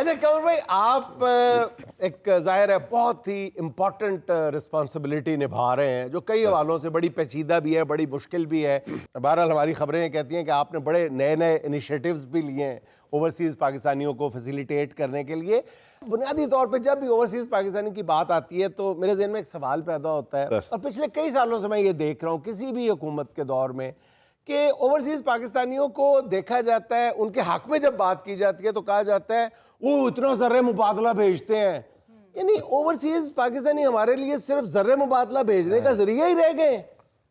اچھا قمر بھائی، آپ ایک ظاہر ہے بہت ہی امپورٹنٹ رسپانسبلٹی نبھا رہے ہیں جو کئی حوالوں سے بڑی پیچیدہ بھی ہے، بڑی مشکل بھی ہے. بہرحال ہماری خبریں کہتی ہیں کہ آپ نے بڑے نئے نئے انیشیٹیوز بھی لیے ہیں اوورسیز پاکستانیوں کو فیسیلیٹیٹ کرنے کے لیے. بنیادی طور پہ جب بھی اوورسیز پاکستانی کی بات آتی ہے تو میرے ذہن میں ایک سوال پیدا ہوتا ہے، اور پچھلے کئی سالوں سے میں یہ دیکھ رہا ہوں کسی بھی حکومت کے دور میں کہ اوورسیز پاکستانیوں کو دیکھا جاتا ہے، ان کے حق میں جب بات کی جاتی ہے تو کہا جاتا ہے وہ اتنا زر مبادلہ بھیجتے ہیں. یعنی اوورسیز پاکستانی ہمارے لیے صرف زر مبادلہ بھیجنے کا ذریعہ ہی رہ گئے.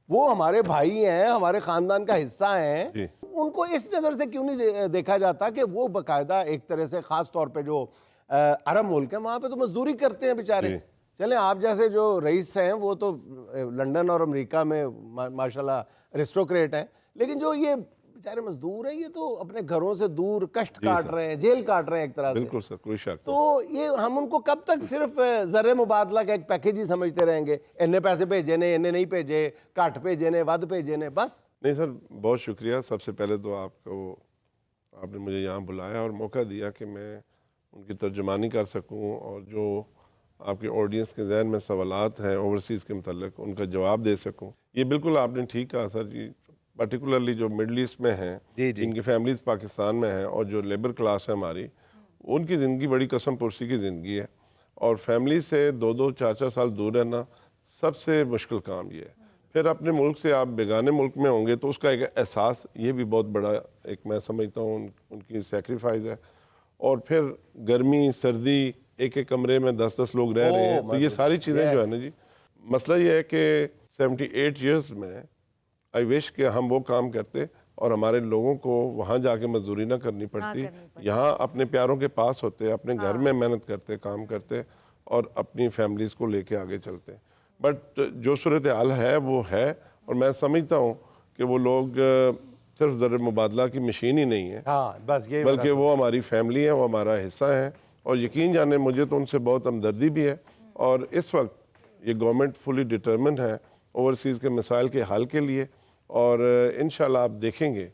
وہ ہمارے بھائی ہیں، ہمارے خاندان کا حصہ ہیں. ان کو اس نظر سے کیوں نہیں دیکھا جاتا کہ وہ باقاعدہ ایک طرح سے، خاص طور پہ جو عرب ملک ہیں وہاں پہ تو مزدوری کرتے ہیں بیچارے. چلیں آپ جیسے جو رئیس ہیں وہ تو لنڈن اور امریکہ میں ماشاءاللہ ریسٹوکریٹ ہیں، لیکن جو یہ بیچارے مزدور ہیں یہ تو اپنے گھروں سے دور کشٹ کاٹ رہے ہیں، جیل کاٹ رہے ہیں ایک طرح سے. بالکل سر، کوئی شک. تو یہ ہم ان کو کب تک صرف زر مبادلہ کا ایک پیکیج ہی سمجھتے رہیں گے؟ انہیں پیسے بھیجے نے، انہیں نہیں بھیجے، کٹ بھیجے نے، ود بھیجے نے، بس. نہیں سر، بہت شکریہ. سب سے پہلے تو آپ نے مجھے یہاں بلایا اور موقع دیا کہ میں ان کی ترجمانی کر سکوں اور جو آپ کے آڈینس کے ذہن میں سوالات ہیں اوورسیز کے متعلق ان کا جواب دے سکوں. یہ بالکل آپ نے ٹھیک کہا سر جی. پرٹیکولرلی جو مڈل ایسٹ میں ہیں، جن کی فیملیز پاکستان میں ہیں اور جو لیبر کلاس ہے ہماری، ان کی زندگی بڑی قسم پرسی کی زندگی ہے. اور فیملی سے 2-2 4-4 سال دور رہنا سب سے مشکل کام یہ ہے. پھر اپنے ملک سے آپ بیگانے ملک میں ہوں گے تو اس کا ایک احساس، یہ بھی بہت بڑا ایک میں سمجھتا ہوں ان کی سیکریفائز ہے. اور پھر گرمی سردی، ایک ایک کمرے میں 10-10 لوگ رہ رہے ہیں. تو یہ ساری چیزیں جو ہے نا جی، مسئلہ یہ ہے کہ 78 ایئرز میں آئی وش کہ ہم وہ کام کرتے اور ہمارے لوگوں کو وہاں جا کے مزدوری نہ کرنی پڑتی، یہاں اپنے پیاروں کے پاس ہوتے، اپنے گھر میں محنت کرتے، کام کرتے اور اپنی فیملیز کو لے کے آگے چلتے. بٹ جو صورتحال ہے وہ ہے، اور میں سمجھتا ہوں کہ وہ لوگ صرف زر مبادلہ کی مشین ہی نہیں ہے، بلکہ وہ ہماری فیملی ہے، وہ ہمارا حصہ ہیں. اور یقین جانے مجھے تو ان سے بہت ہمدردی بھی ہے. اور اس وقت یہ گورنمنٹ فلی ڈٹرمنڈ ہے اوورسیز کے مسائل کے حل کے لیے. اور انشاءاللہ آپ دیکھیں گے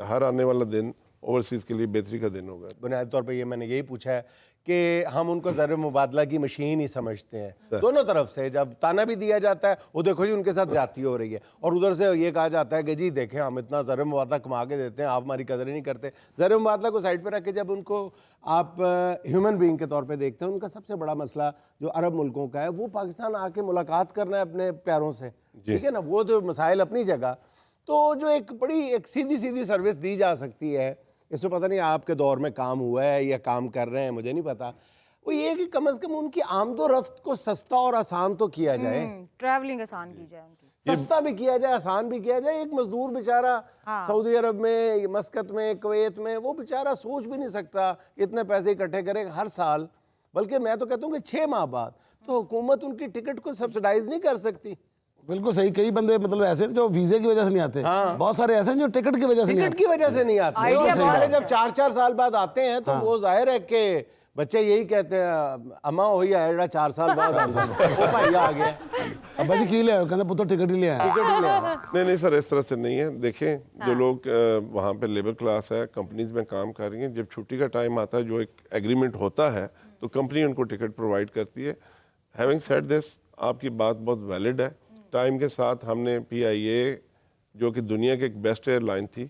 ہر آنے والا دن اوورسیز کے لیے بہتری کا دن ہوگا. بنیادی طور پہ یہ میں نے یہی پوچھا ہے کہ ہم ان کو زر مبادلہ کی مشین ہی سمجھتے ہیں. دونوں طرف سے جب تانا بھی دیا جاتا ہے وہ دیکھو جی ان کے ساتھ زیادتی ہو رہی ہے، اور ادھر سے یہ کہا جاتا ہے کہ جی دیکھیں ہم اتنا زر مبادلہ کما کے دیتے ہیں، آپ ہماری قدر ہی نہیں کرتے. زر مبادلہ کو سائڈ پہ رکھ کے جب ان کو آپ ہیومن بینگ کے طور پہ دیکھتے ہیں، ان کا سب سے بڑا مسئلہ جو عرب ملکوں کا ہے وہ پاکستان آ کے ملاقات کرنا ہے اپنے پیاروں سے. ٹھیک ہے نا، وہ جو مسائل اپنی جگہ، تو جو ایک بڑی ایک سیدھی سروس دی جا سکتی ہے، اس میں پتہ نہیں آپ کے دور میں کام ہوا ہے یا کام کر رہے ہیں، مجھے نہیں پتا، وہ یہ کہ کم از کم ان کی آمد و رفت کو سستا اور آسان تو کیا جائے. ٹریولنگ آسان کی جائے، سستا بھی کیا جائے، آسان بھی کیا جائے. ایک مزدور بیچارہ سعودی عرب میں، مسقط میں، کویت میں، وہ بیچارہ سوچ بھی نہیں سکتا اتنے پیسے اکٹھے کرے ہر سال، بلکہ میں تو کہتا ہوں کہ 6 ماہ بعد. تو حکومت ان کی ٹکٹ کو سبسڈائز نہیں کر سکتی. بالکل صحیح. کئی بندے مطلب ایسے جو ویزے کی وجہ سے نہیں آتے، بہت سارے ایسے ہیں جو ٹکٹ کی وجہ سے نہیں آتے. ہمارے جب 4-4 سال بعد آتے ہیں تو وہ ظاہر ہے کہ بچے یہی کہتے ہیں اما ہوئی ہے جڑا 4 سال بعد وہ بھائی آ گیا، ابا جی کی لے آئے، کہتے پتر ٹکٹ ہی لے آئے. نہیں سر، اس طرح سے نہیں ہے. دیکھیں جو لوگ وہاں پہ لیبر کلاس ہے، کمپنیز میں کام کر رہی ہیں، جب چھٹی کا ٹائم آتا ہے جو ایک ایگریمنٹ ہوتا ہے تو کمپنی ان کو ٹکٹ پرووائڈ کرتی ہے. ہیونگ سیڈ دس، آپ کی بات بہت ویلڈ ہے. ٹائم کے ساتھ ہم نے پی آئی اے جو کہ دنیا کے ایک بیسٹ ایئر لائن تھی،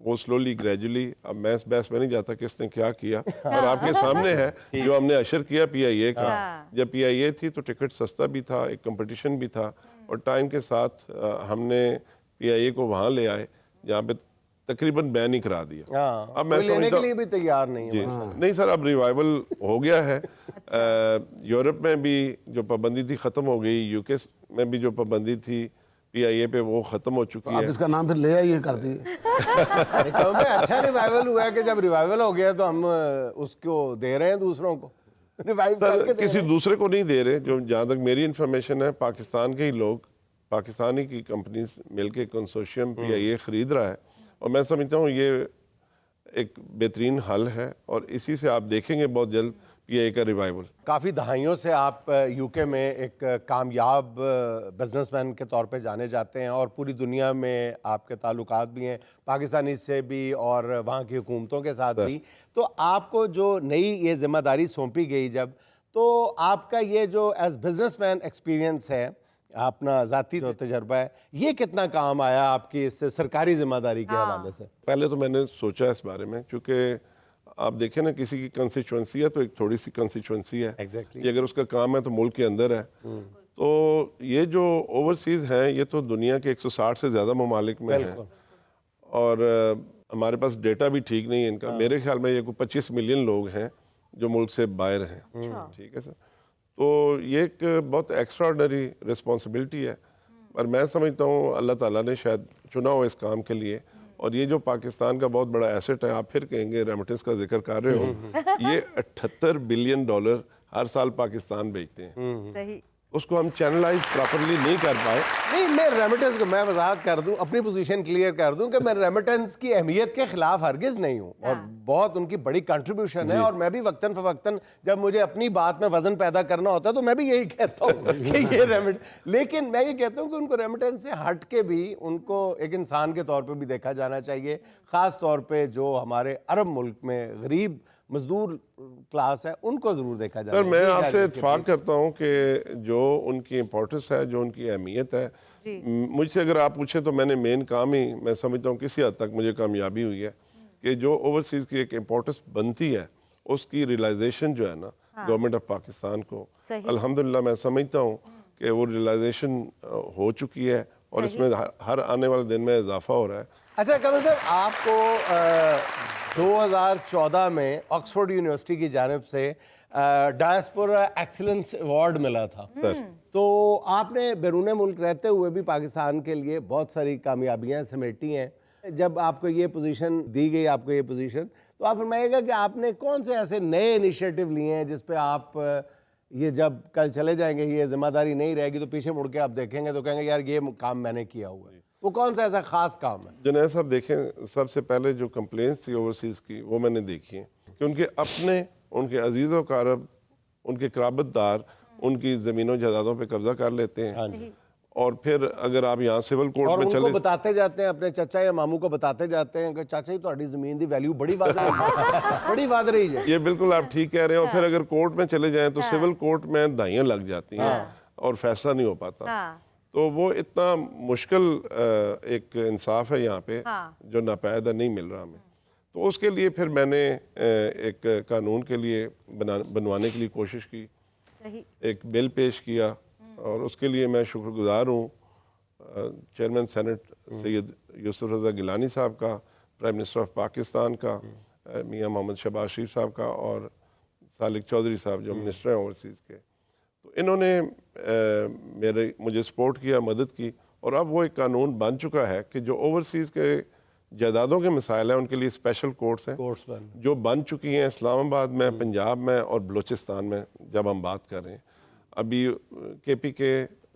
وہ سلولی گریجولی، اب میں اس بحث میں نہیں جاتا کہ اس نے کیا کیا، اور آپ کے سامنے ہے جو ہم نے اشر کیا پی آئی اے کا. جب پی آئی اے تھی تو ٹکٹ سستا بھی تھا، ایک کمپٹیشن بھی تھا، اور ٹائم کے ساتھ ہم نے پی آئی اے کو وہاں لے آئے جہاں پہ تقریباً بین ہی کرا دیا. اب میں لینے کے لیے بھی تیار نہیں ہے. نہیں سر، اب ریوائول ہو گیا ہے. یورپ میں بھی جو پابندی تھی ختم ہو گئی، یو کے میں بھی جو پابندی تھی پی آئی اے پہ وہ ختم ہو چکی ہے. آپ اس کا نام پھر لے آئیے کر دیے. اچھا ریوائول ہوا ہے کہ جب ریوائول ہو گیا تو ہم اس کو دے رہے ہیں دوسروں کو. سر کسی دوسرے کو نہیں دے رہے. جو جہاں تک میری انفارمیشن ہے، پاکستان کے ہی لوگ، پاکستانی کی کمپنیز مل کے کنسورشیم پی آئی اے خرید رہا ہے. اور میں سمجھتا ہوں یہ ایک بہترین حل ہے، اور اسی سے آپ دیکھیں گے بہت جلد PIA کا ریوائول. کافی دہائیوں سے آپ UK میں ایک کامیاب بزنس مین کے طور پہ جانے جاتے ہیں اور پوری دنیا میں آپ کے تعلقات بھی ہیں, پاکستانی سے بھی اور وہاں کی حکومتوں کے ساتھ بھی. تو آپ کو جو نئی یہ ذمہ داری سونپی گئی جب, تو آپ کا یہ جو ایز بزنس مین ایکسپیرینس ہے, اپنا ذاتی جو تجربہ ہے, یہ کتنا کام آیا آپ کی اس سرکاری ذمہ داری کے حوالے سے؟ پہلے تو میں نے سوچا اس بارے میں, کیونکہ آپ دیکھیں نا کسی کی کنسٹیچوئنسی ہے تو ایک تھوڑی سی کنسٹیچوئنسی ہے, یہ اگر اس کا کام ہے تو ملک کے اندر ہے. تو یہ جو اوورسیز ہیں یہ تو دنیا کے 160 سے زیادہ ممالک میں ہیں, اور ہمارے پاس ڈیٹا بھی ٹھیک نہیں ہے ان کا. میرے خیال میں یہ کوئی 25 ملین لوگ ہیں جو ملک سے باہر ہیں. ٹھیک ہے سر, تو یہ ایک بہت ایکسٹراڈنری رسپانسبلٹی ہے, اور میں سمجھتا ہوں اللہ تعالیٰ نے شاید چنا ہو اس کام کے لیے. اور یہ جو پاکستان کا بہت بڑا ایسٹ ہے, آپ پھر کہیں گے ریمیٹنس کا ذکر کر رہے ہو, یہ $78 بلین ہر سال پاکستان بھیجتے ہیں. صحیح. اس کو ہم چینلائز پراپرلی نہیں کر پائے. نہیں, میں ریمیٹنس کو میں وضاحت کر دوں, اپنی پوزیشن کلیئر کر دوں کہ میں ریمیٹنس کی اہمیت کے خلاف ہرگز نہیں ہوں, اور بہت ان کی بڑی کنٹریبیوشن ہے, اور میں بھی وقتاً فوقتاً جب مجھے اپنی بات میں وزن پیدا کرنا ہوتا ہے تو میں بھی یہی کہتا ہوں کہ یہ لیکن میں یہ کہتا ہوں کہ ان کو ریمیٹنس سے ہٹ کے بھی ان کو ایک انسان کے طور پہ بھی دیکھا جانا چاہیے, خاص طور پہ جو ہمارے عرب ملک میں غریب مزدور کلاس ہے ان کو ضرور دیکھا جائے. سر میں آپ سے اتفاق کرتا ہوں کہ جو ان کی امپورٹنس ہے, جو ان کی اہمیت ہے, مجھ سے اگر آپ پوچھیں تو میں نے مین کام ہی میں سمجھتا ہوں کسی حد تک مجھے کامیابی ہوئی ہے کہ جو اوورسیز کی ایک امپورٹنس بنتی ہے اس کی ریلائزیشن جو ہے نا گورنمنٹ آف پاکستان کو, الحمدللہ میں سمجھتا ہوں کہ وہ ریلائزیشن ہو چکی ہے, اور اس میں ہر آنے والے دن میں اضافہ ہو رہا ہے. اچھا قمر صاحب, آپ کو 2014 میں آکسفورڈ یونیورسٹی کی جانب سے ڈائسپورا ایکسلنس ایوارڈ ملا تھا. تو آپ نے بیرون ملک رہتے ہوئے بھی پاکستان کے لیے بہت ساری کامیابیاں سمیٹی ہیں. جب آپ کو یہ پوزیشن دی گئی, آپ کو یہ پوزیشن, تو آپ فرمائیے گا کہ آپ نے کون سے ایسے نئے انیشیٹو لیے ہیں جس پہ آپ یہ جب کل چلے جائیں گے, یہ ذمہ داری نہیں رہے گی تو پیچھے مڑ کے آپ دیکھیں گے تو کہیں گے یار یہ کام میں نے کیا ہوا ہے, وہ کون سا ایسا خاص کام ہے؟ جنید صاحب دیکھیں, سب سے پہلے جو کمپلینس تھی اوورسیز کی وہ میں نے دیکھی ہیں کہ ان کے اپنے, ان کے عزیز و اقارب, ان کے قرابت دار ان کی زمینوں جائیدادوں پہ قبضہ کر لیتے ہیں, اور پھر اگر آپ یہاں سول کورٹ میں چلے, اور ان کو بتاتے جاتے ہیں, اپنے چچا یا ماموں کو بتاتے جاتے ہیں کہ چاچا جی تہاڈی زمین دی ویلیو بڑی ود رہی ہے. یہ بالکل آپ ٹھیک کہہ رہے ہیں. اور پھر اگر کورٹ میں چلے جائیں تو سول کورٹ میں دہائیاں لگ جاتی ہیں اور فیصلہ نہیں ہو پاتا. تو وہ اتنا مشکل ایک انصاف ہے یہاں پہ جو ناپید نہیں مل رہا ہمیں. تو اس کے لیے پھر میں نے ایک قانون کے لیے بنوانے کے لیے کوشش کی, ایک بل پیش کیا, اور اس کے لیے میں شکر گزار ہوں چیئرمین سینٹ سید یوسف رضا گیلانی صاحب کا, پرائم منسٹر آف پاکستان کا میاں محمد شہباز شریف صاحب کا, اور سالک چودھری صاحب جو منسٹر ہیں اوورسیز کے. تو انہوں نے مجھے سپورٹ کیا, مدد کی, اور اب وہ ایک قانون بن چکا ہے کہ جو اوورسیز کے جائیدادوں کے مسائل ہیں ان کے لیے اسپیشل کورٹس ہیں جو بن چکی ہیں اسلام آباد میں, پنجاب میں اور بلوچستان میں. جب ہم بات کر رہے ہیں ابھی KPK,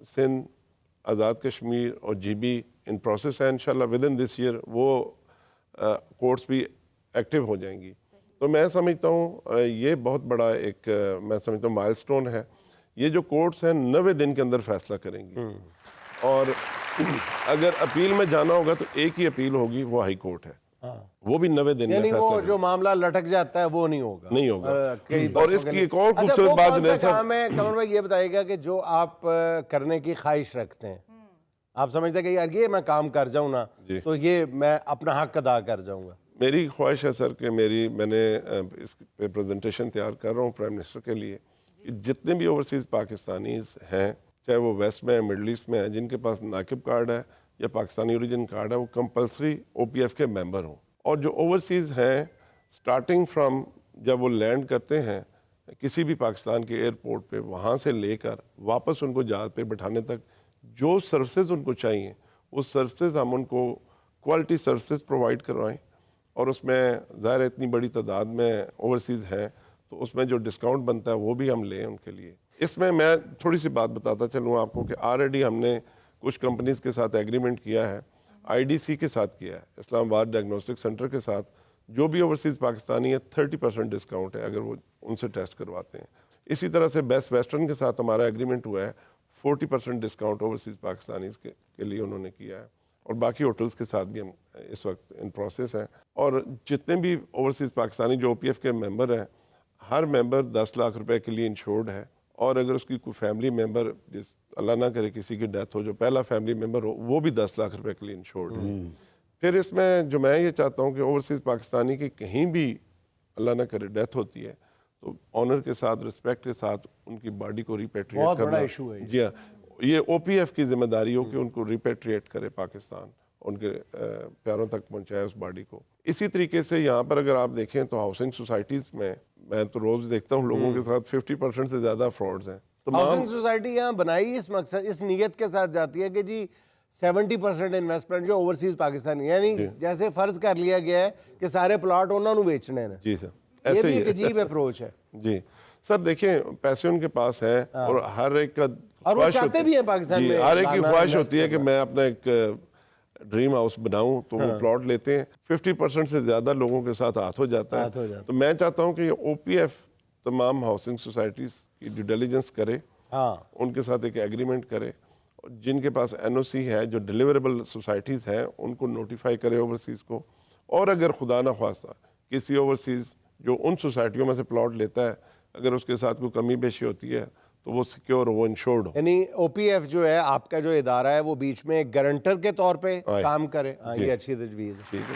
سندھ, آزاد کشمیر اور GB ان پروسیس ہے, انشاءاللہ ودن دس ایئر وہ کورٹس بھی ایکٹیو ہو جائیں گی. تو میں سمجھتا ہوں یہ بہت بڑا ایک میں سمجھتا ہوں مائل سٹون ہے. یہ جو کورٹس ہیں 90 دن کے اندر فیصلہ کریں گی, اور اگر اپیل میں جانا ہوگا تو ایک ہی اپیل ہوگی, وہ ہائی کورٹ ہے, وہ بھی 90 دن میں یعنی فیصلہ وہ جو معاملہ لٹک جاتا ہے وہ نہیں ہوگا. اور اس کی ایک اور خوبصورت بات جنید صاحب, قمر بھائی یہ بتائیے گا کہ جو آپ کرنے کی خواہش رکھتے ہیں, آپ سمجھتے ہیں کہ یار یہ میں کام کر جاؤں نا تو یہ میں اپنا حق ادا کر جاؤں گا. میری خواہش ہے سر کہ میں نے اس پہ پریزنٹیشن تیار کر رہا ہوں پرائم منسٹر کے لیے, کہ جتنے بھی اوورسیز پاکستانیز ہیں, چاہے وہ ویسٹ میں, مڈل ایسٹ میں ہیں, جن کے پاس ناقب کارڈ ہے یا پاکستانی اوریجن کارڈ ہے, وہ کمپلسری OPF کے ممبر ہوں. اور جو اوورسیز ہیں سٹارٹنگ فرام جب وہ لینڈ کرتے ہیں کسی بھی پاکستان کے ایئرپورٹ پہ, وہاں سے لے کر واپس ان کو جہاز پہ بٹھانے تک جو سروسز ان کو چاہیے وہ سروسز ہم ان کو کوالٹی سروسز پرووائڈ کروائیں. اور اس میں ظاہر اتنی بڑی تعداد میں اوورسیز ہیں تو اس میں جو ڈسکاؤنٹ بنتا ہے وہ بھی ہم لیں ان کے لیے. اس میں تھوڑی سی بات بتاتا چلوں آپ کو کہ آلریڈی ہم نے کچھ کمپنیز کے ساتھ ایگریمنٹ کیا ہے, IDC کے ساتھ کیا ہے, اسلام آباد ڈائگنوسٹک سینٹر کے ساتھ جو بھی اوورسیز پاکستانی ہے 30% ڈسکاؤنٹ ہے اگر وہ ان سے ٹیسٹ کرواتے ہیں. اسی طرح سے بیسٹ ویسٹرن کے ساتھ ہمارا ایگریمنٹ ہوا ہے, 40% ڈسکاؤنٹ اوورسیز پاکستانیز کے لیے انہوں نے کیا ہے, اور باقی ہوٹلز کے ساتھ بھی ہم اس وقت ان پروسیس ہیں. اور جتنے بھی اوورسیز پاکستانی جو OPF کے ممبر ہیں, ہر ممبر 10 لاکھ روپے کے لیے انشورڈ ہے, اور اگر اس کی کوئی فیملی ممبر جس اللہ نہ کرے کسی کی ڈیتھ ہو, جو پہلا فیملی ممبر ہو, وہ بھی 10 لاکھ روپے کے لیے انشورڈ ہے. پھر اس میں جو میں یہ چاہتا ہوں کہ اوورسیز پاکستانی کی کہیں بھی اللہ نہ کرے ڈیتھ ہوتی ہے تو آنر کے ساتھ, رسپیکٹ کے ساتھ ان کی باڈی کو ریپیٹریٹ کرنا بہت بڑا ایشو ہے. جی ہاں, یہ OPF کی ذمہ داری ہو کہ ان کو ریپیٹریٹ کرے پاکستان, ان کے پیاروں تک پہنچائے اس باڈی کو. اسی طریقے سے یہاں پر اگر آپ دیکھیں تو ہاؤسنگ سوسائٹیز میں تو روز دیکھتا ہوں لوگوں کے ساتھ 50% سے زیادہ فراڈز ہیں. ہاؤسنگ سوسائٹی یہاں بنائی اس مقصد, اس نیت کے ساتھ جاتی ہے کہ جی 70% انویسٹمنٹ جو اوورسیز پاکستانی, یعنی جیسے فرض کر لیا گیا ہے کہ سارے پلاٹ انہوں نے بیچنے ہیں. جی سر, یہ ایسے بھی ہی ایک عجیب اپروچ ہے. جی سر, دیکھیں پیسے ان کے پاس ہیں اور ہر ایک کا اور وہ چاہتے بھی ہیں پاکستان میں, ہر ایک کی خواہش ہوتی ہے کہ میں اپنا ایک ڈریم ہاؤس بناؤں, تو وہ پلاٹ لیتے ہیں. 50% سے زیادہ لوگوں کے ساتھ ہاتھ ہو جاتا ہے. تو میں چاہتا ہوں کہ یہ OPF تمام ہاؤسنگ سوسائٹیز کی ڈیو ڈیلیجنس کرے, ان کے ساتھ ایک ایگریمنٹ کرے, جن کے پاس NOC ہے, جو ڈیلیوریبل سوسائٹیز ہیں, ان کو نوٹیفائی کرے اوورسیز کو. اور اگر خدا نہ خواستہ کسی اوورسیز جو ان سوسائٹیوں میں سے پلاٹ لیتا ہے, اگر اس کے ساتھ کوئی کمی بیشی ہوتی ہے تو وہ سیکیور, وہ انشورڈ ہو. یعنی OPF جو ہے آپ کا جو ادارہ ہے وہ بیچ میں ایک گارنٹر کے طور پہ کام کرے. یہ اچھی تجویز ہے. ٹھیک ہے.